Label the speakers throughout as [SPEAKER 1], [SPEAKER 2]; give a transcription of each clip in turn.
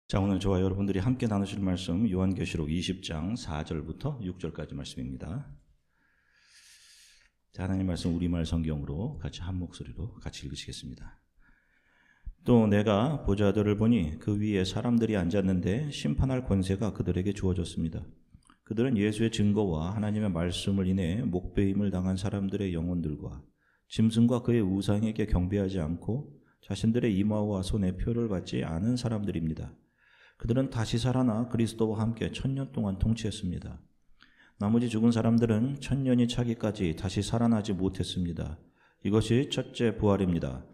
[SPEAKER 1] 자, 오늘 저와 여러분들이 함께 나누실 말씀 요한계시록 20장 4절부터 6절까지 말씀입니다. 자, 하나님 말씀 우리말 성경으로 같이 한 목소리로 같이 읽으시겠습니다. 또 내가 보좌들을 보니 그 위에 사람들이 앉았는데 심판할 권세가 그들에게 주어졌습니다. 그들은 예수의 증거와 하나님의 말씀을 인해 목배임을 당한 사람들의 영혼들과 짐승과 그의 우상에게 경배하지 않고 자신들의 이마와 손에 표를 받지 않은 사람들입니다. 그들은 다시 살아나 그리스도와 함께 1000년 동안 통치했습니다. 나머지 죽은 사람들은 1000년이 차기까지 다시 살아나지 못했습니다. 이것이 첫째 부활입니다.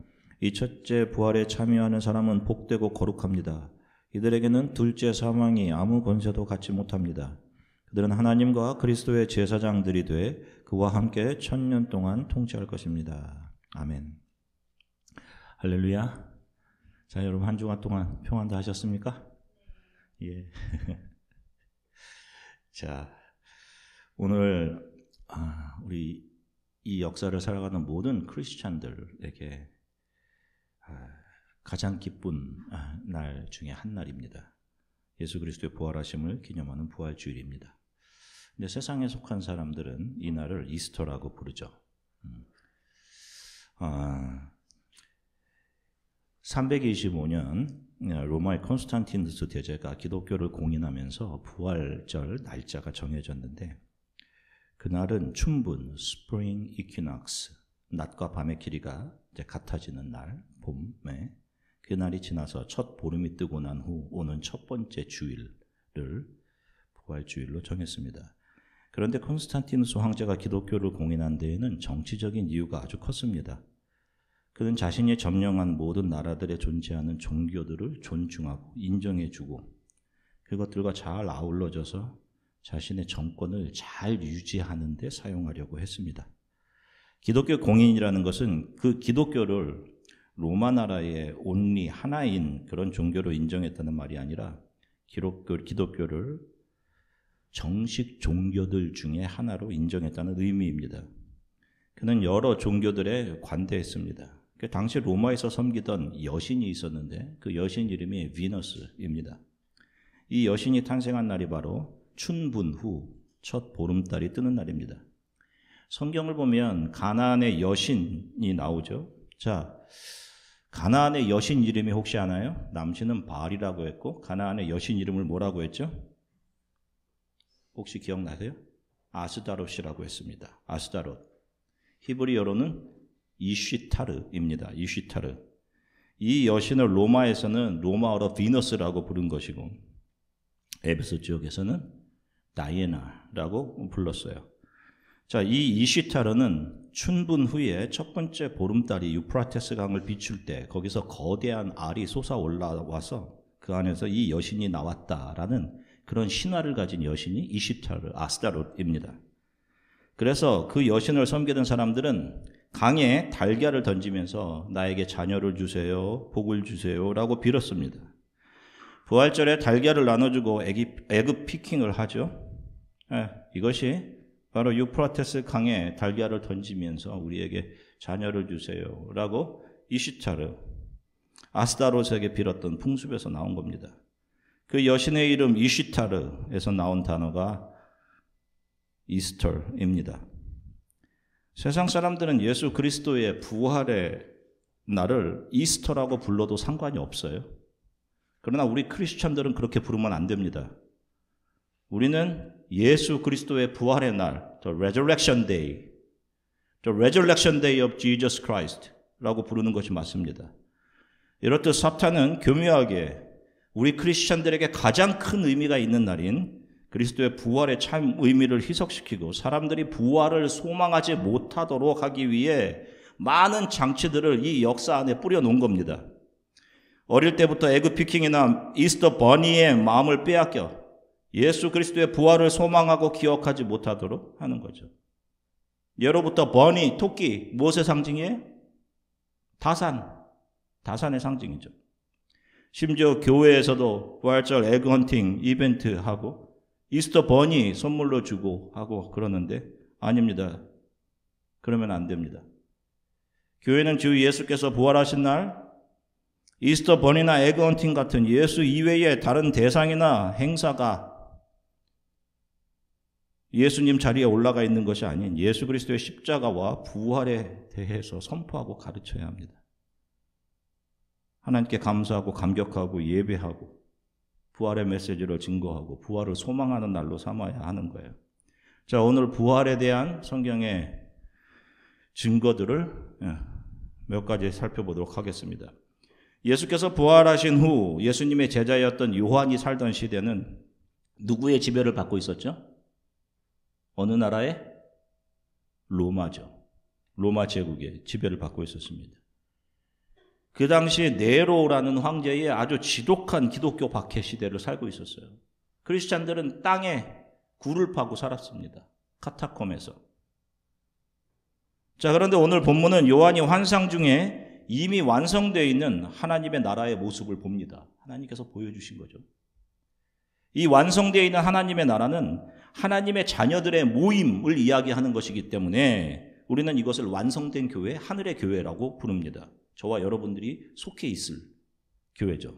[SPEAKER 1] 이 첫째 부활에 참여하는 사람은 복되고 거룩합니다. 이들에게는 둘째 사망이 아무 권세도 갖지 못합니다. 그들은 하나님과 그리스도의 제사장들이 돼 그와 함께 1000년 동안 통치할 것입니다. 아멘. 할렐루야. 자, 여러분 한 주간 동안 평안 다 하셨습니까? 예. 자, 오늘 우리 이 역사를 살아가는 모든 크리스찬들에게 가장 기쁜 날 중에 한 날입니다. 예수 그리스도의 부활하심을 기념하는 부활주일입니다. 근데 세상에 속한 사람들은 이 날을 이스터라고 부르죠. 325년 로마의 콘스탄티누스 대제가 기독교를 공인하면서 부활절 날짜가 정해졌는데, 그날은 춘분, 스프링 이퀴낙스, 낮과 밤의 길이가 이제 같아지는 날, 봄에 그 날이 지나서 첫 보름이 뜨고 난 후 오는 첫 번째 주일을 부활주일로 정했습니다. 그런데 콘스탄티누스 황제가 기독교를 공인한 데에는 정치적인 이유가 아주 컸습니다. 그는 자신이 점령한 모든 나라들에 존재하는 종교들을 존중하고 인정해주고 그것들과 잘 아울러져서 자신의 정권을 잘 유지하는 데 사용하려고 했습니다. 기독교 공인이라는 것은 그 기독교를 로마 나라의 온리 하나인 그런 종교로 인정했다는 말이 아니라 기독교를 정식 종교들 중에 하나로 인정했다는 의미입니다. 그는 여러 종교들에 관대했습니다. 당시 로마에서 섬기던 여신이 있었는데 그 여신 이름이 비너스입니다. 이 여신이 탄생한 날이 바로 춘분 후 첫 보름달이 뜨는 날입니다. 성경을 보면 가나안의 여신이 나오죠. 자, 가나안의 여신 이름이 혹시 아나요? 남신은 바알이라고 했고 가나안의 여신 이름을 뭐라고 했죠? 혹시 기억나세요? 아스다롯이라고 했습니다. 아스다롯. 히브리어로는 이쉬타르입니다. 이쉬타르. 이 여신을 로마에서는 로마어로 비너스라고 부른 것이고 에베소 지역에서는 다이애나라고 불렀어요. 자, 이 이쉬타르는 춘분 후에 첫 번째 보름달이 유프라테스 강을 비출 때 거기서 거대한 알이 솟아 올라와서 그 안에서 이 여신이 나왔다라는 그런 신화를 가진 여신이 이쉬타르, 아스다롯입니다. 그래서 그 여신을 섬기던 사람들은 강에 달걀을 던지면서 나에게 자녀를 주세요, 복을 주세요 라고 빌었습니다. 부활절에 달걀을 나눠주고 에그 피킹을 하죠. 이것이 바로 유프라테스 강에 달걀을 던지면서 우리에게 자녀를 주세요 라고 이시타르, 아스다롯에게 빌었던 풍습에서 나온 겁니다. 그 여신의 이름 이시타르에서 나온 단어가 이스터입니다. 세상 사람들은 예수 그리스도의 부활의 날을 이스터라고 불러도 상관이 없어요. 그러나 우리 크리스천들은 그렇게 부르면 안 됩니다. 우리는 예수 그리스도의 부활의 날, the resurrection day of Jesus Christ 라고 부르는 것이 맞습니다. 이렇듯 사탄은 교묘하게 우리 크리스천들에게 가장 큰 의미가 있는 날인 그리스도의 부활의 참 의미를 희석시키고 사람들이 부활을 소망하지 못하도록 하기 위해 많은 장치들을 이 역사 안에 뿌려놓은 겁니다. 어릴 때부터 에그피킹이나 이스터 버니의 마음을 빼앗겨 예수 그리스도의 부활을 소망하고 기억하지 못하도록 하는 거죠. 예로부터 버니, 토끼, 무엇의 상징이에요? 다산의 상징이죠. 심지어 교회에서도 부활절 에그 헌팅 이벤트 하고 이스터 버니 선물로 주고 하고 그러는데 아닙니다. 그러면 안 됩니다. 교회는 주 예수께서 부활하신 날 이스터 버니나 에그 헌팅 같은 예수 이외의 다른 대상이나 행사가 예수님 자리에 올라가 있는 것이 아닌 예수 그리스도의 십자가와 부활에 대해서 선포하고 가르쳐야 합니다. 하나님께 감사하고 감격하고 예배하고 부활의 메시지를 증거하고 부활을 소망하는 날로 삼아야 하는 거예요. 자, 오늘 부활에 대한 성경의 증거들을 몇 가지 살펴보도록 하겠습니다. 예수께서 부활하신 후 예수님의 제자였던 요한이 살던 시대는 누구의 지배를 받고 있었죠? 어느 나라의? 로마죠. 로마 제국의 지배를 받고 있었습니다. 그 당시 네로라는 황제의 아주 지독한 기독교 박해 시대를 살고 있었어요. 크리스찬들은 땅에 굴을 파고 살았습니다. 카타콤에서. 자, 그런데 오늘 본문은 요한이 환상 중에 이미 완성되어 있는 하나님의 나라의 모습을 봅니다. 하나님께서 보여주신 거죠. 이 완성되어 있는 하나님의 나라는 하나님의 자녀들의 모임을 이야기하는 것이기 때문에 우리는 이것을 완성된 교회, 하늘의 교회라고 부릅니다. 저와 여러분들이 속해 있을 교회죠.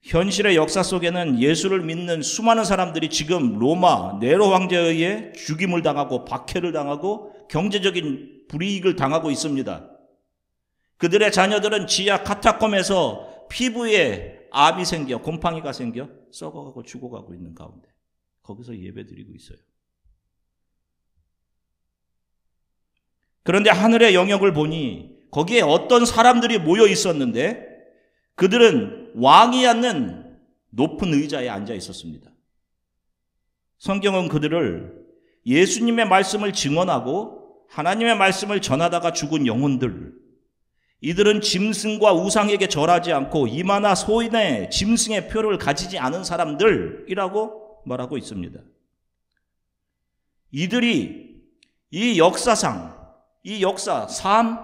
[SPEAKER 1] 현실의 역사 속에는 예수를 믿는 수많은 사람들이 지금 로마 네로 황제에 의해 죽임을 당하고 박해를 당하고 경제적인 불이익을 당하고 있습니다. 그들의 자녀들은 지하 카타콤에서 피부에 암이 생겨 곰팡이가 생겨 썩어가고 죽어가고 있는 가운데 거기서 예배드리고 있어요. 그런데 하늘의 영역을 보니 거기에 어떤 사람들이 모여 있었는데 그들은 왕이 앉는 높은 의자에 앉아 있었습니다. 성경은 그들을 예수님의 말씀을 증언하고 하나님의 말씀을 전하다가 죽은 영혼들, 이들은 짐승과 우상에게 절하지 않고 이마나 소인의 짐승의 표를 가지지 않은 사람들이라고 말하고 있습니다. 이들이 이 역사상, 이 역사, 삶,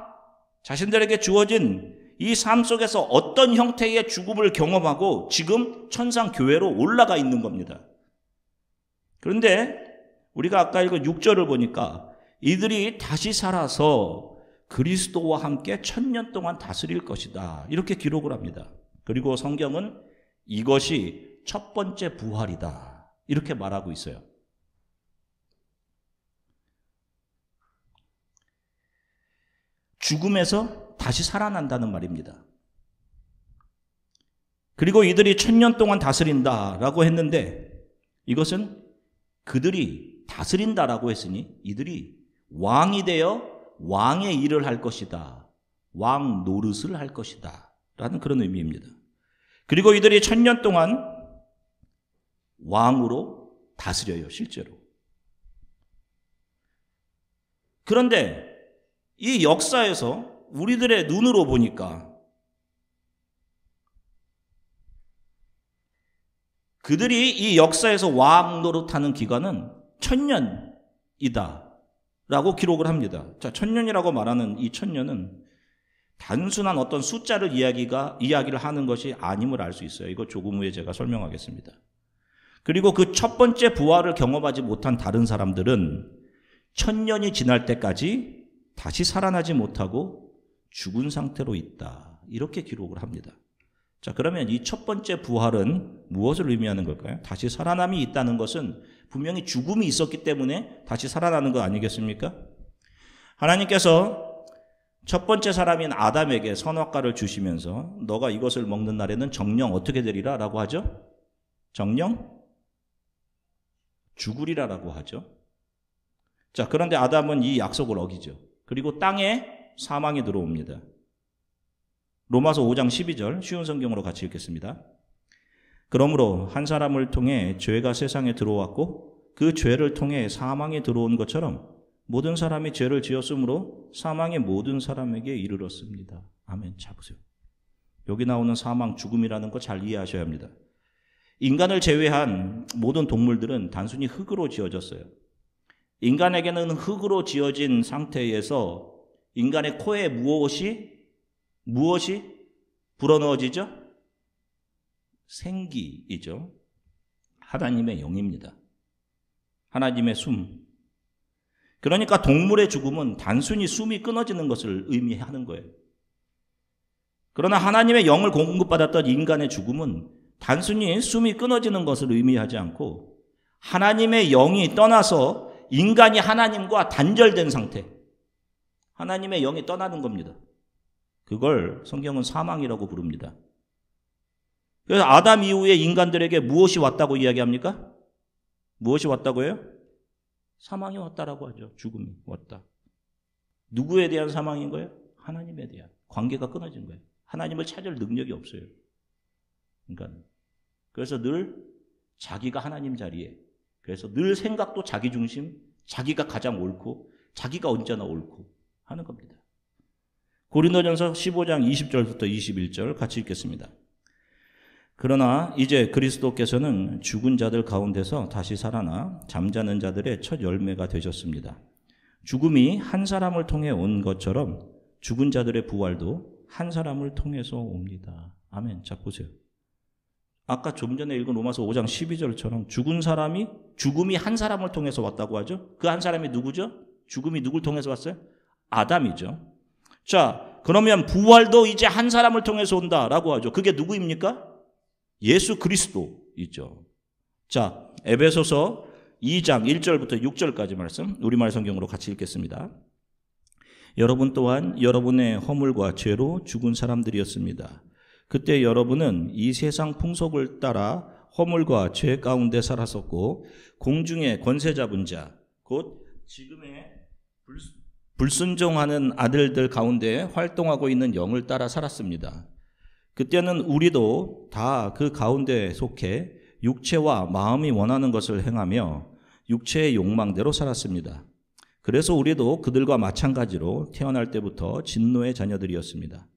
[SPEAKER 1] 자신들에게 주어진 이 삶 속에서 어떤 형태의 죽음을 경험하고 지금 천상교회로 올라가 있는 겁니다. 그런데 우리가 아까 읽은 6절을 보니까 이들이 다시 살아서 그리스도와 함께 1000년 동안 다스릴 것이다. 이렇게 기록을 합니다. 그리고 성경은 이것이 첫 번째 부활이다. 이렇게 말하고 있어요. 죽음에서 다시 살아난다는 말입니다. 그리고 이들이 1000년 동안 다스린다라고 했는데 이것은 그들이 다스린다라고 했으니 이들이 왕이 되어 왕의 일을 할 것이다. 왕 노릇을 할 것이다. 라는 그런 의미입니다. 그리고 이들이 1000년 동안 왕으로 다스려요. 실제로. 그런데 이 역사에서 우리들의 눈으로 보니까 그들이 이 역사에서 왕 노릇하는 기간은 1000년이다 라고 기록을 합니다. 자, 1000년이라고 말하는 이 1000년은 단순한 어떤 숫자를 이야기를 하는 것이 아님을 알 수 있어요. 이거 조금 후에 제가 설명하겠습니다. 그리고 그 첫 번째 부활을 경험하지 못한 다른 사람들은 1000년이 지날 때까지 다시 살아나지 못하고 죽은 상태로 있다. 이렇게 기록을 합니다. 자, 그러면 이 첫 번째 부활은 무엇을 의미하는 걸까요? 다시 살아남이 있다는 것은 분명히 죽음이 있었기 때문에 다시 살아나는 거 아니겠습니까? 하나님께서 첫 번째 사람인 아담에게 선악과를 주시면서 너가 이것을 먹는 날에는 정령 어떻게 되리라 라고 하죠? 정령 죽으리라라고 하죠. 자, 그런데 아담은 이 약속을 어기죠. 그리고 땅에 사망이 들어옵니다. 로마서 5장 12절 쉬운 성경으로 같이 읽겠습니다. 그러므로 한 사람을 통해 죄가 세상에 들어왔고 그 죄를 통해 사망이 들어온 것처럼 모든 사람이 죄를 지었으므로 사망이 모든 사람에게 이르렀습니다. 아멘. 잡으세요. 여기 나오는 사망, 죽음이라는 거 잘 이해하셔야 합니다. 인간을 제외한 모든 동물들은 단순히 흙으로 지어졌어요. 인간에게는 흙으로 지어진 상태에서 인간의 코에 무엇이 불어넣어지죠? 생기이죠. 하나님의 영입니다. 하나님의 숨. 그러니까 동물의 죽음은 단순히 숨이 끊어지는 것을 의미하는 거예요. 그러나 하나님의 영을 공급받았던 인간의 죽음은 단순히 숨이 끊어지는 것을 의미하지 않고 하나님의 영이 떠나서 인간이 하나님과 단절된 상태, 하나님의 영이 떠나는 겁니다. 그걸 성경은 사망이라고 부릅니다. 그래서 아담 이후에 인간들에게 무엇이 왔다고 이야기합니까? 무엇이 왔다고 해요? 사망이 왔다라고 하죠. 죽음이 왔다. 누구에 대한 사망인 거예요? 하나님에 대한. 관계가 끊어진 거예요. 하나님을 찾을 능력이 없어요. 그러니까 그래서 늘 자기가 하나님 자리에, 그래서 늘 생각도 자기 중심, 자기가 가장 옳고 자기가 언제나 옳고 하는 겁니다. 고린도전서 15장 20절부터 21절 같이 읽겠습니다. 그러나 이제 그리스도께서는 죽은 자들 가운데서 다시 살아나 잠자는 자들의 첫 열매가 되셨습니다. 죽음이 한 사람을 통해 온 것처럼 죽은 자들의 부활도 한 사람을 통해서 옵니다. 아멘. 자, 보세요. 아까 좀 전에 읽은 로마서 5장 12절처럼 죽음이 한 사람을 통해서 왔다고 하죠. 그 한 사람이 누구죠? 죽음이 누굴 통해서 왔어요? 아담이죠. 자, 그러면 부활도 이제 한 사람을 통해서 온다라고 하죠. 그게 누구입니까? 예수 그리스도이죠. 자, 에베소서 2장 1절부터 6절까지 말씀 우리말 성경으로 같이 읽겠습니다. 여러분 또한 여러분의 허물과 죄로 죽은 사람들이었습니다. 그때 여러분은 이 세상 풍속을 따라 허물과 죄 가운데 살았었고 공중의 권세 잡은 자, 곧 지금의 불순종하는 아들들 가운데 활동하고 있는 영을 따라 살았습니다. 그때는 우리도 다 그 가운데 속해 육체와 마음이 원하는 것을 행하며 육체의 욕망대로 살았습니다. 그래서 우리도 그들과 마찬가지로 태어날 때부터 진노의 자녀들이었습니다.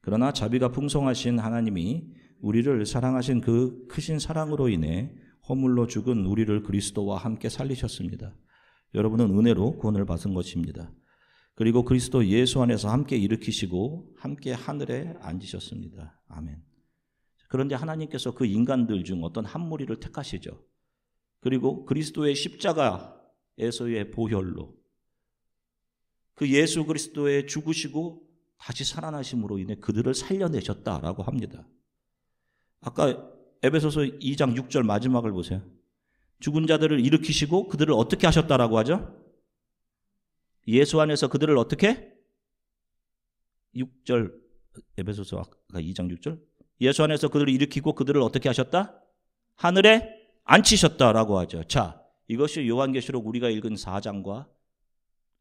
[SPEAKER 1] 그러나 자비가 풍성하신 하나님이 우리를 사랑하신 그 크신 사랑으로 인해 허물로 죽은 우리를 그리스도와 함께 살리셨습니다. 여러분은 은혜로 구원을 받은 것입니다. 그리고 그리스도 예수 안에서 함께 일으키시고 함께 하늘에 앉으셨습니다. 아멘. 그런데 하나님께서 그 인간들 중 어떤 한 무리를 택하시죠. 그리고 그리스도의 십자가에서의 보혈로 그 예수 그리스도의 죽으시고 다시 살아나심으로 인해 그들을 살려내셨다라고 합니다. 아까 에베소서 2장 6절 마지막을 보세요. 죽은 자들을 일으키시고 그들을 어떻게 하셨다라고 하죠? 예수 안에서 그들을 어떻게? 6절 에베소서 아까 2장 6절 예수 안에서 그들을 일으키고 그들을 어떻게 하셨다? 하늘에 앉히셨다라고 하죠. 자, 이것이 요한계시록 우리가 읽은 4장과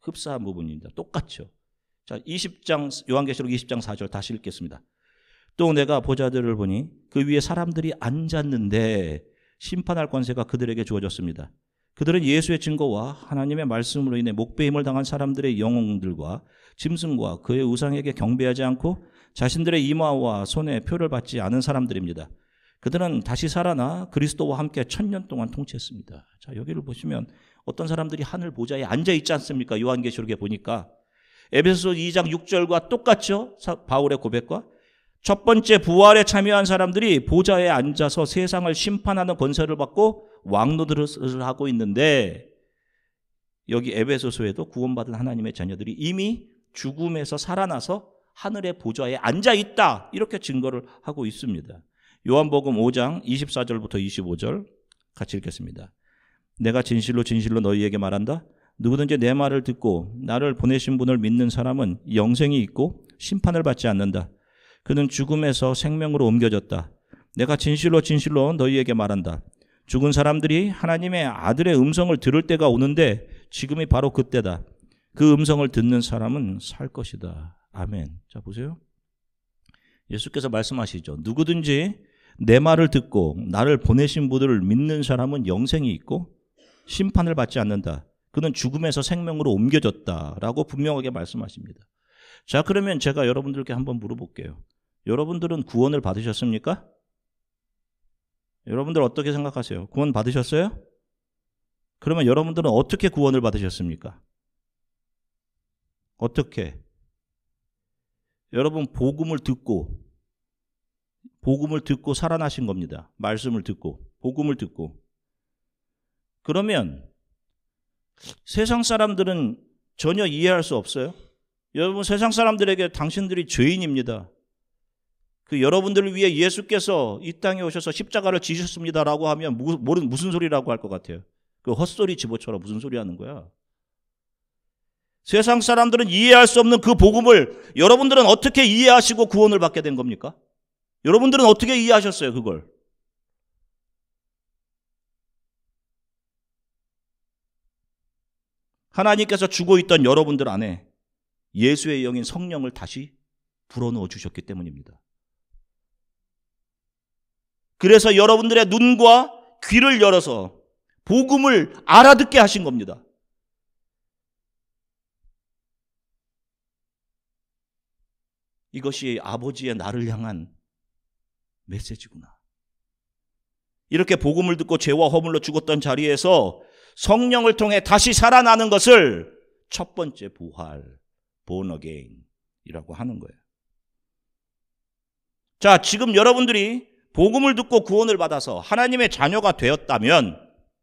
[SPEAKER 1] 흡사한 부분입니다. 똑같죠. 자, 요한계시록 20장 4절 다시 읽겠습니다. 또 내가 보좌들을 보니 그 위에 사람들이 앉았는데 심판할 권세가 그들에게 주어졌습니다. 그들은 예수의 증거와 하나님의 말씀으로 인해 목배임을 당한 사람들의 영웅들과 짐승과 그의 우상에게 경배하지 않고 자신들의 이마와 손에 표를 받지 않은 사람들입니다. 그들은 다시 살아나 그리스도와 함께 1000년 동안 통치했습니다. 자, 여기를 보시면 어떤 사람들이 하늘 보좌에 앉아 있지 않습니까? 요한계시록에 보니까 에베소서 2장 6절과 똑같죠? 바울의 고백과 첫 번째 부활에 참여한 사람들이 보좌에 앉아서 세상을 심판하는 권세를 받고 왕노릇을 하고 있는데 여기 에베소서에도 구원받은 하나님의 자녀들이 이미 죽음에서 살아나서 하늘의 보좌에 앉아 있다 이렇게 증거를 하고 있습니다. 요한복음 5장 24절부터 25절 같이 읽겠습니다. 내가 진실로 진실로 너희에게 말한다. 누구든지 내 말을 듣고 나를 보내신 분을 믿는 사람은 영생이 있고 심판을 받지 않는다. 그는 죽음에서 생명으로 옮겨졌다. 내가 진실로 진실로 너희에게 말한다. 죽은 사람들이 하나님의 아들의 음성을 들을 때가 오는데 지금이 바로 그때다. 그 음성을 듣는 사람은 살 것이다. 아멘. 자, 보세요. 예수께서 말씀하시죠. 누구든지 내 말을 듣고 나를 보내신 분들을 믿는 사람은 영생이 있고 심판을 받지 않는다. 그는 죽음에서 생명으로 옮겨졌다라고 분명하게 말씀하십니다. 자, 그러면 제가 여러분들께 한번 물어볼게요. 여러분들은 구원을 받으셨습니까? 여러분들 어떻게 생각하세요? 구원 받으셨어요? 그러면 여러분들은 어떻게 구원을 받으셨습니까? 어떻게? 여러분 복음을 듣고 살아나신 겁니다. 말씀을 듣고 복음을 듣고. 그러면 세상 사람들은 전혀 이해할 수 없어요. 여러분 세상 사람들에게 당신들이 죄인입니다. 그 여러분들을 위해 예수께서 이 땅에 오셔서 십자가를 지셨습니다라고 하면 무슨 소리라고 할 것 같아요? 그 헛소리 집어쳐라 무슨 소리 하는 거야? 세상 사람들은 이해할 수 없는 그 복음을 여러분들은 어떻게 이해하시고 구원을 받게 된 겁니까? 여러분들은 어떻게 이해하셨어요, 그걸? 하나님께서 주고 있던 여러분들 안에 예수의 영인 성령을 다시 불어넣어 주셨기 때문입니다. 그래서 여러분들의 눈과 귀를 열어서 복음을 알아듣게 하신 겁니다. 이것이 아버지의 나를 향한 메시지구나. 이렇게 복음을 듣고 죄와 허물로 죽었던 자리에서 성령을 통해 다시 살아나는 것을 첫 번째 부활, born again이라고 하는 거예요. 자, 지금 여러분들이 복음을 듣고 구원을 받아서 하나님의 자녀가 되었다면,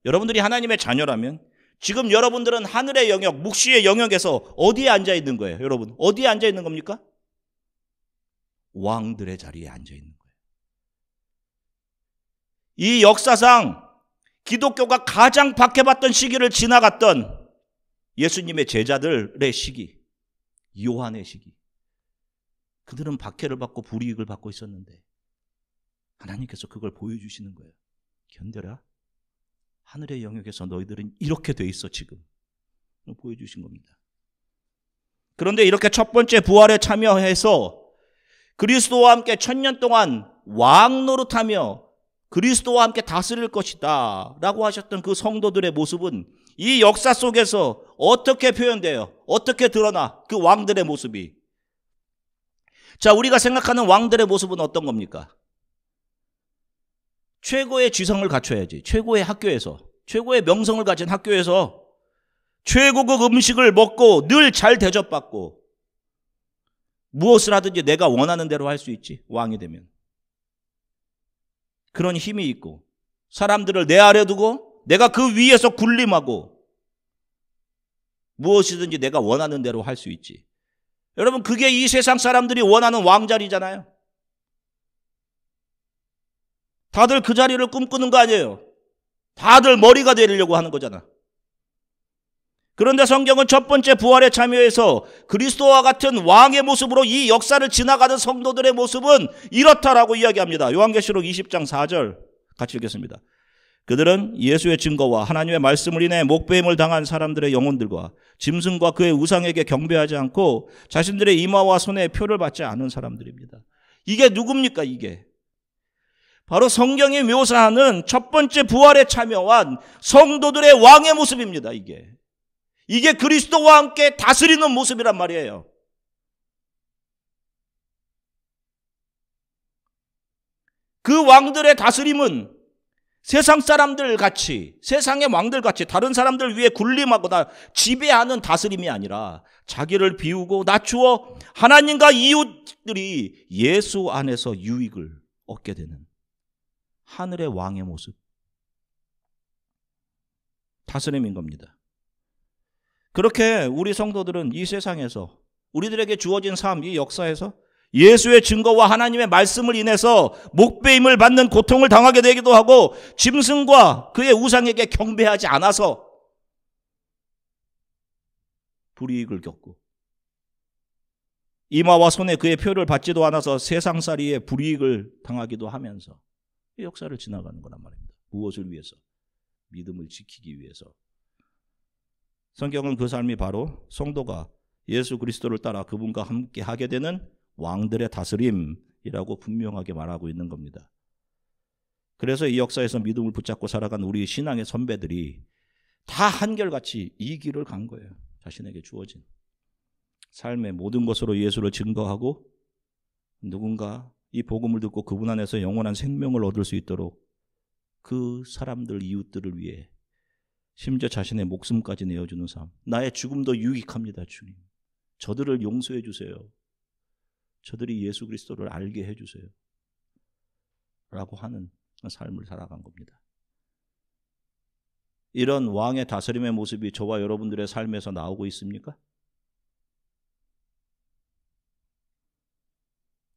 [SPEAKER 1] 여러분들이 하나님의 자녀라면 지금 여러분들은 하늘의 영역, 묵시의 영역에서 어디에 앉아 있는 거예요? 여러분, 어디에 앉아 있는 겁니까? 왕들의 자리에 앉아 있는 거예요. 이 역사상 기독교가 가장 박해받던 시기를 지나갔던 예수님의 제자들의 시기, 요한의 시기. 그들은 박해를 받고 불이익을 받고 있었는데 하나님께서 그걸 보여주시는 거예요. 견뎌라. 하늘의 영역에서 너희들은 이렇게 돼 있어 지금. 보여주신 겁니다. 그런데 이렇게 첫 번째 부활에 참여해서 그리스도와 함께 1000년 동안 왕 노릇하며 그리스도와 함께 다스릴 것이다 라고 하셨던 그 성도들의 모습은 이 역사 속에서 어떻게 표현돼요? 어떻게 드러나? 그 왕들의 모습이. 자, 우리가 생각하는 왕들의 모습은 어떤 겁니까? 최고의 지성을 갖춰야지. 최고의 학교에서, 최고의 명성을 가진 학교에서 최고급 음식을 먹고 늘 잘 대접받고 무엇을 하든지 내가 원하는 대로 할 수 있지, 왕이 되면. 그런 힘이 있고 사람들을 내 아래 두고 내가 그 위에서 군림하고 무엇이든지 내가 원하는 대로 할 수 있지. 여러분, 그게 이 세상 사람들이 원하는 왕자리잖아요. 다들 그 자리를 꿈꾸는 거 아니에요. 다들 머리가 되려고 하는 거잖아. 그런데 성경은 첫 번째 부활에 참여해서 그리스도와 같은 왕의 모습으로 이 역사를 지나가는 성도들의 모습은 이렇다라고 이야기합니다. 요한계시록 20장 4절 같이 읽겠습니다. 그들은 예수의 증거와 하나님의 말씀을 인해 목배임을 당한 사람들의 영혼들과 짐승과 그의 우상에게 경배하지 않고 자신들의 이마와 손에 표를 받지 않은 사람들입니다. 이게 누굽니까? 이게 바로 성경이 묘사하는 첫 번째 부활에 참여한 성도들의 왕의 모습입니다. 이게 그리스도와 함께 다스리는 모습이란 말이에요. 그 왕들의 다스림은 세상 사람들 같이, 세상의 왕들 같이 다른 사람들 위에 군림하거나 지배하는 다스림이 아니라 자기를 비우고 낮추어 하나님과 이웃들이 예수 안에서 유익을 얻게 되는 하늘의 왕의 모습, 다스림인 겁니다. 그렇게 우리 성도들은 이 세상에서 우리들에게 주어진 삶, 이 역사에서 예수의 증거와 하나님의 말씀을 인해서 목배임을 받는 고통을 당하게 되기도 하고 짐승과 그의 우상에게 경배하지 않아서 불이익을 겪고 이마와 손에 그의 표를 받지도 않아서 세상살이에 불이익을 당하기도 하면서 이 역사를 지나가는 거란 말입니다. 무엇을 위해서? 믿음을 지키기 위해서. 성경은 그 삶이 바로 성도가 예수 그리스도를 따라 그분과 함께 하게 되는 왕들의 다스림이라고 분명하게 말하고 있는 겁니다. 그래서 이 역사에서 믿음을 붙잡고 살아간 우리 신앙의 선배들이 다 한결같이 이 길을 간 거예요. 자신에게 주어진 삶의 모든 것으로 예수를 증거하고 누군가 이 복음을 듣고 그분 안에서 영원한 생명을 얻을 수 있도록 그 사람들, 이웃들을 위해 심지어 자신의 목숨까지 내어주는 삶. 나의 죽음도 유익합니다, 주님. 저들을 용서해 주세요. 저들이 예수 그리스도를 알게 해주세요. 라고 하는 삶을 살아간 겁니다. 이런 왕의 다스림의 모습이 저와 여러분들의 삶에서 나오고 있습니까?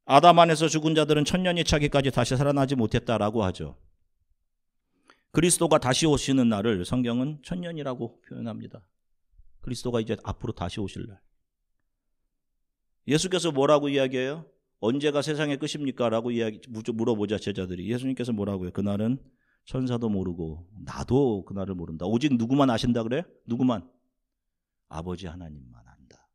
[SPEAKER 1] 아담 안에서 죽은 자들은 천년이 차기까지 다시 살아나지 못했다라고 하죠. 그리스도가 다시 오시는 날을 성경은 천년이라고 표현합니다. 그리스도가 이제 앞으로 다시 오실 날. 예수께서 뭐라고 이야기해요? 언제가 세상의 끝입니까? 라고 물어보자 제자들이. 예수님께서 뭐라고요? 그날은 천사도 모르고 나도 그날을 모른다. 오직 누구만 아신다 그래요? 누구만? 아버지 하나님만 안다.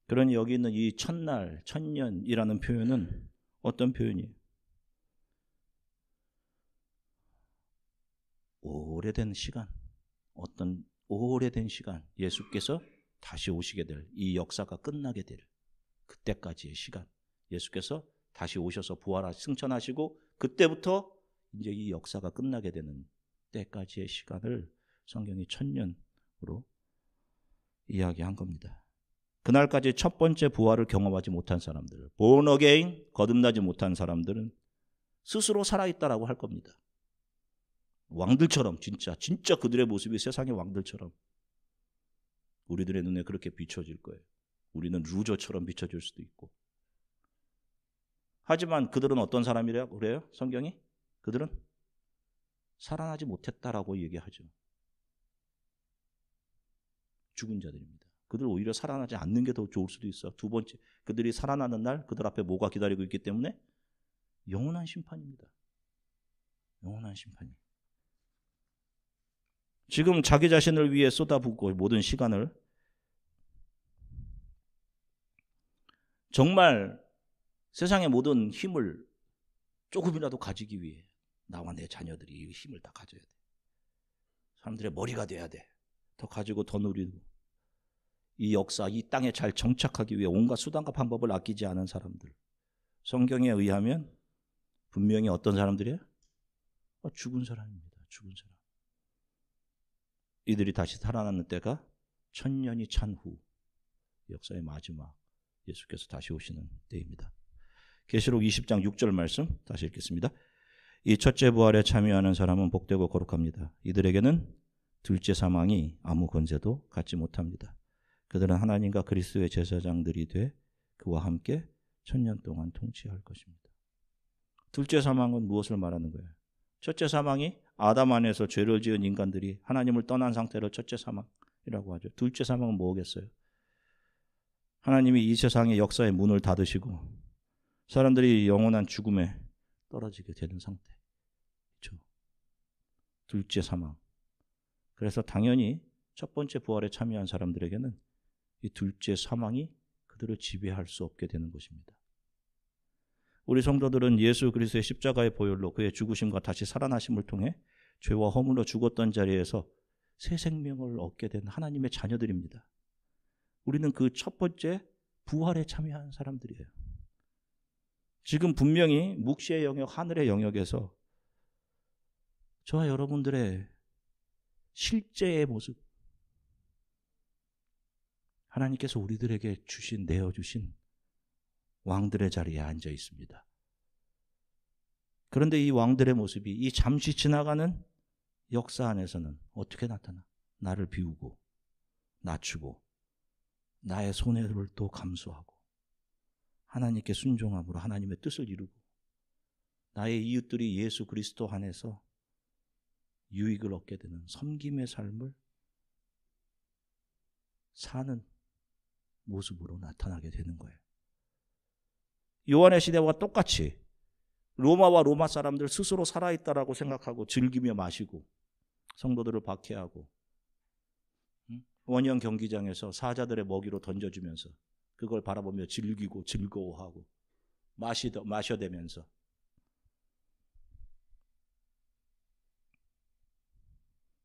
[SPEAKER 1] 그러니 여기 있는 이 천날, 천년이라는 표현은 어떤 표현이에요? 오래된 시간, 어떤 오래된 시간, 예수께서 다시 오시게 될, 이 역사가 끝나게 될 그때까지의 시간, 예수께서 다시 오셔서 승천하시고 그때부터 이제 이 역사가 끝나게 되는 때까지의 시간을 성경이 천년으로 이야기한 겁니다. 그날까지 첫 번째 부활을 경험하지 못한 사람들, born again, 거듭나지 못한 사람들은 스스로 살아있다라고 할 겁니다. 왕들처럼 진짜 그들의 모습이 세상의 왕들처럼 우리들의 눈에 그렇게 비춰질 거예요. 우리는 루저처럼 비춰질 수도 있고. 하지만 그들은 어떤 사람이라고 그래요? 성경이? 그들은 살아나지 못했다라고 얘기하죠. 죽은 자들입니다. 그들 오히려 살아나지 않는 게 더 좋을 수도 있어. 두 번째, 그들이 살아나는 날 그들 앞에 뭐가 기다리고 있기 때문에 영원한 심판입니다. 영원한 심판이. 지금 자기 자신을 위해 쏟아붓고 모든 시간을 정말 세상의 모든 힘을 조금이라도 가지기 위해 나와 내 자녀들이 이 힘을 다 가져야 돼. 사람들의 머리가 돼야 돼. 더 가지고 더 누리고 이 역사, 이 땅에 잘 정착하기 위해 온갖 수단과 방법을 아끼지 않은 사람들. 성경에 의하면 분명히 어떤 사람들이에요? 죽은 사람입니다. 죽은 사람. 이들이 다시 살아나는 때가 천년이 찬 후 역사의 마지막 예수께서 다시 오시는 때입니다. 계시록 20장 6절 말씀 다시 읽겠습니다. 이 첫째 부활에 참여하는 사람은 복되고 거룩합니다. 이들에게는 둘째 사망이 아무 권세도 갖지 못합니다. 그들은 하나님과 그리스도의 제사장들이 돼 그와 함께 천년 동안 통치할 것입니다. 둘째 사망은 무엇을 말하는 거예요? 첫째 사망이 아담 안에서 죄를 지은 인간들이 하나님을 떠난 상태를 첫째 사망이라고 하죠. 둘째 사망은 뭐겠어요? 하나님이 이 세상의 역사의 문을 닫으시고 사람들이 영원한 죽음에 떨어지게 되는 상태. 그렇죠? 둘째 사망. 그래서 당연히 첫 번째 부활에 참여한 사람들에게는 이 둘째 사망이 그들을 지배할 수 없게 되는 것입니다. 우리 성도들은 예수 그리스도의 십자가의 보혈로 그의 죽으심과 다시 살아나심을 통해 죄와 허물로 죽었던 자리에서 새 생명을 얻게 된 하나님의 자녀들입니다. 우리는 그 첫 번째 부활에 참여한 사람들이에요. 지금 분명히 묵시의 영역, 하늘의 영역에서 저와 여러분들의 실제의 모습, 하나님께서 우리들에게 내어주신 왕들의 자리에 앉아 있습니다. 그런데 이 왕들의 모습이 이 잠시 지나가는 역사 안에서는 어떻게 나타나? 나를 비우고 낮추고 나의 손해를 또 감수하고 하나님께 순종함으로 하나님의 뜻을 이루고 나의 이웃들이 예수 그리스도 안에서 유익을 얻게 되는 섬김의 삶을 사는 모습으로 나타나게 되는 거예요. 요한의 시대와 똑같이 로마와 로마 사람들 스스로 살아있다라고 생각하고 즐기며 마시고 성도들을 박해하고 원형 경기장에서 사자들의 먹이로 던져주면서 그걸 바라보며 즐기고 즐거워하고 마셔대면서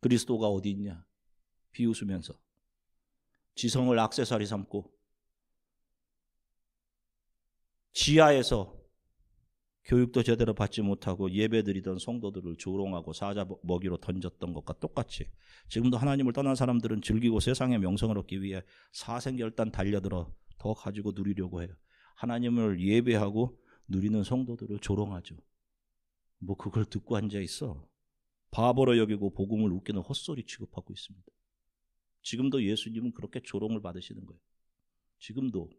[SPEAKER 1] 그리스도가 어디 있냐 비웃으면서 지성을 액세서리 삼고 지하에서 교육도 제대로 받지 못하고 예배드리던 성도들을 조롱하고 사자 먹이로 던졌던 것과 똑같이 지금도 하나님을 떠난 사람들은 즐기고 세상의 명성을 얻기 위해 사생결단 달려들어 더 가지고 누리려고 해요. 하나님을 예배하고 누리는 성도들을 조롱하죠. 뭐 그걸 듣고 앉아 있어. 바보로 여기고 복음을 웃기는 헛소리 취급하고 있습니다. 지금도 예수님은 그렇게 조롱을 받으시는 거예요. 지금도.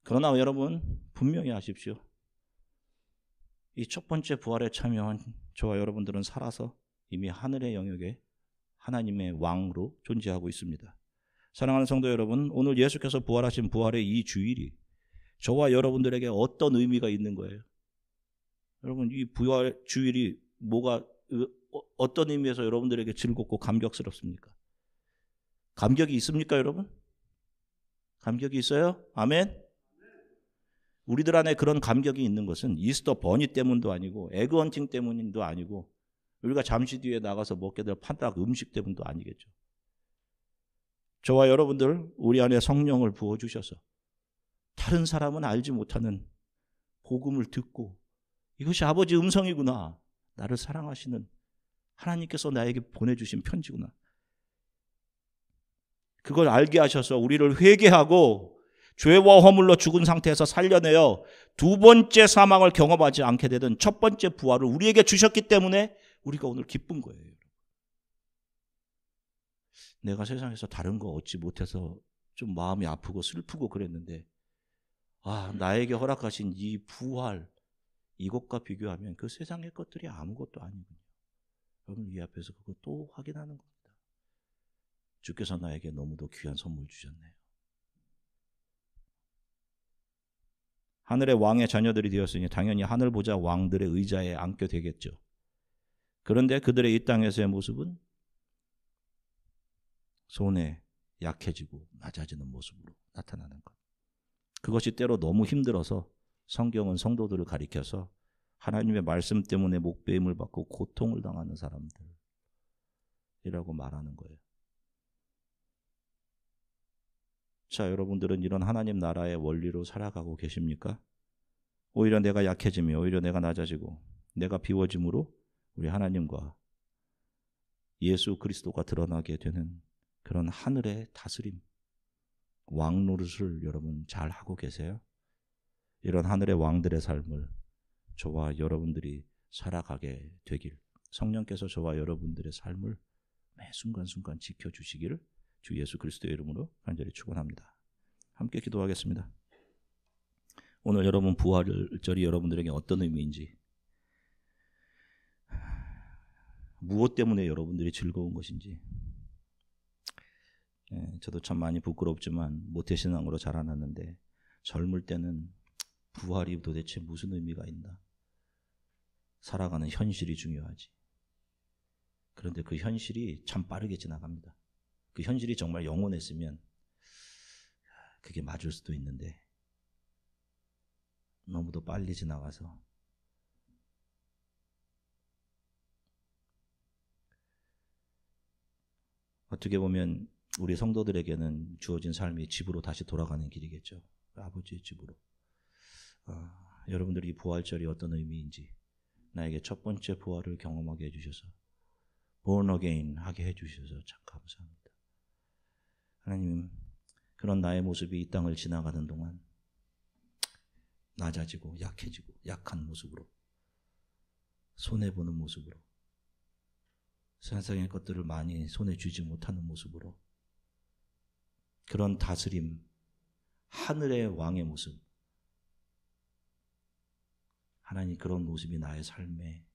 [SPEAKER 1] 그러나 여러분 분명히 아십시오. 이 첫 번째 부활에 참여한 저와 여러분들은 살아서 이미 하늘의 영역에 하나님의 왕으로 존재하고 있습니다. 사랑하는 성도 여러분, 오늘 예수께서 부활하신 부활의 이 주일이 저와 여러분들에게 어떤 의미가 있는 거예요? 여러분, 이 부활 주일이 어떤 의미에서 여러분들에게 즐겁고 감격스럽습니까? 감격이 있습니까, 여러분? 감격이 있어요? 아멘? 우리들 안에 그런 감격이 있는 것은 이스터 버니 때문도 아니고 에그헌팅 때문도 아니고 우리가 잠시 뒤에 나가서 먹게 될 판딱 음식 때문도 아니겠죠. 저와 여러분들 우리 안에 성령을 부어주셔서 다른 사람은 알지 못하는 복음을 듣고 이것이 아버지 음성이구나. 나를 사랑하시는 하나님께서 나에게 보내주신 편지구나. 그걸 알게 하셔서 우리를 회개하고 죄와 허물로 죽은 상태에서 살려내어 두 번째 사망을 경험하지 않게 되던 첫 번째 부활을 우리에게 주셨기 때문에 우리가 오늘 기쁜 거예요. 내가 세상에서 다른 거 얻지 못해서 좀 마음이 아프고 슬프고 그랬는데 나에게 허락하신 이 부활 이것과 비교하면 그 세상의 것들이 아무것도 아니군요. 여러분 이 앞에서 그거 또 확인하는 겁니다. 주께서 나에게 너무도 귀한 선물 주셨네요. 하늘의 왕의 자녀들이 되었으니 당연히 하늘 보좌 왕들의 의자에 앉게 되겠죠. 그런데 그들의 이 땅에서의 모습은 손에 약해지고 낮아지는 모습으로 나타나는 것. 그것이 때로 너무 힘들어서 성경은 성도들을 가리켜서 하나님의 말씀 때문에 목배임을 받고 고통을 당하는 사람들이라고 말하는 거예요. 자, 여러분들은 이런 하나님 나라의 원리로 살아가고 계십니까? 오히려 내가 약해지며 오히려 내가 낮아지고 내가 비워짐으로 우리 하나님과 예수 그리스도가 드러나게 되는 그런 하늘의 다스림, 왕 노릇을 여러분 잘 하고 계세요? 이런 하늘의 왕들의 삶을 저와 여러분들이 살아가게 되길, 성령께서 저와 여러분들의 삶을 매 순간순간 지켜주시기를 주 예수 그리스도의 이름으로 간절히 축원합니다. 함께 기도하겠습니다. 오늘 여러분 부활절이 여러분들에게 어떤 의미인지, 무엇 때문에 여러분들이 즐거운 것인지, 저도 참 많이 부끄럽지만 모태신앙으로 자라났는데 젊을 때는 부활이 도대체 무슨 의미가 있나, 살아가는 현실이 중요하지. 그런데 그 현실이 참 빠르게 지나갑니다. 그 현실이 정말 영원했으면 그게 맞을 수도 있는데 너무도 빨리 지나가서 어떻게 보면 우리 성도들에게는 주어진 삶이 집으로 다시 돌아가는 길이겠죠. 아버지의 집으로. 여러분들이 부활절이 어떤 의미인지 나에게 첫 번째 부활을 경험하게 해주셔서 born again 하게 해주셔서 참 감사합니다. 하나님, 그런 나의 모습이 이 땅을 지나가는 동안 낮아지고 약해지고 약한 모습으로, 손해보는 모습으로, 세상의 것들을 많이 손에 쥐지 못하는 모습으로, 그런 다스림, 하늘의 왕의 모습, 하나님 그런 모습이 나의 삶에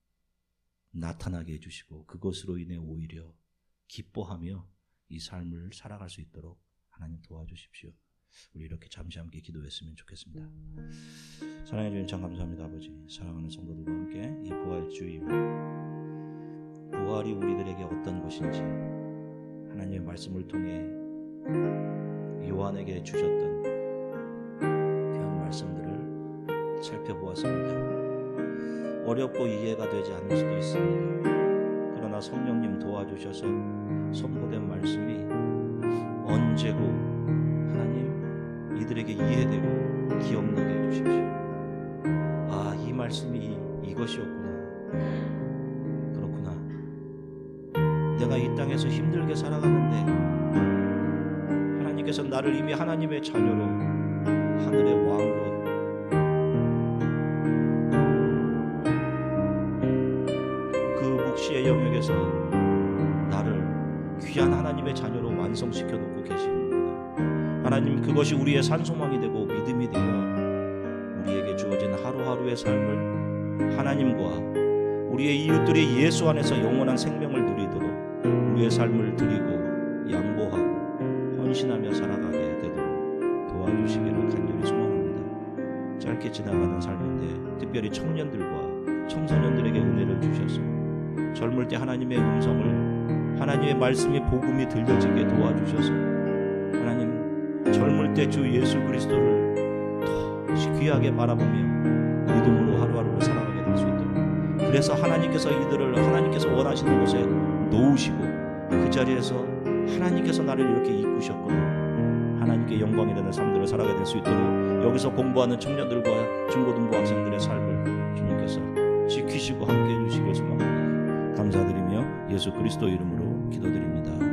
[SPEAKER 1] 나타나게 해주시고 그것으로 인해 오히려 기뻐하며 이 삶을 살아갈 수 있도록 하나님 도와주십시오. 우리 이렇게 잠시 함께 기도했으면 좋겠습니다. 사랑해 주님 참 감사합니다. 아버지, 사랑하는 성도들과 함께 이 부활주일, 부활이 우리들에게 어떤 것인지 하나님의 말씀을 통해 요한에게 주셨던 그런 말씀들을 살펴보았습니다. 어렵고 이해가 되지 않을 수도 있습니다. 그러나 성령님 도와주셔서 선포된 말씀이 언제고 하나님 이들에게 이해되고 기억나게 해주십시오. 이 말씀이 이것이었구나. 그렇구나. 내가 이 땅에서 힘들게 살아가는데 하나님께서 나를 이미 하나님의 자녀로, 하늘의 왕으로 그 묵시의 영역에서 나를 귀한 하나님의 자녀로 완성시켜 놓고 계시는구나. 하나님, 그것이 우리의 산소망이 되고 믿음이 되어 삶을 하나님과 우리의 이웃들이 예수 안에서 영원한 생명을 누리도록 우리의 삶을 드리고 양보하고 헌신하며 살아가게 되도록 도와주시기를 간절히 소망합니다. 짧게 지나가는 삶인데 특별히 청년들과 청소년들에게 은혜를 주셔서 젊을 때 하나님의 음성을, 하나님의 말씀의 복음이 들려지게 도와주셔서 하나님 젊을 때 주 예수 그리스도를 더 귀하게 바라보며 믿음으로 하루하루를 살아가게 될 수 있도록, 그래서 하나님께서 이들을 하나님께서 원하시는 곳에 놓으시고 그 자리에서 하나님께서 나를 이렇게 이끄셨구나, 하나님께 영광이 되는 삶들을 살아가게 될 수 있도록 여기서 공부하는 청년들과 중고등부 학생들의 삶을 주님께서 지키시고 함께해 주시길 소망합니다. 감사드리며 예수 그리스도 이름으로 기도드립니다.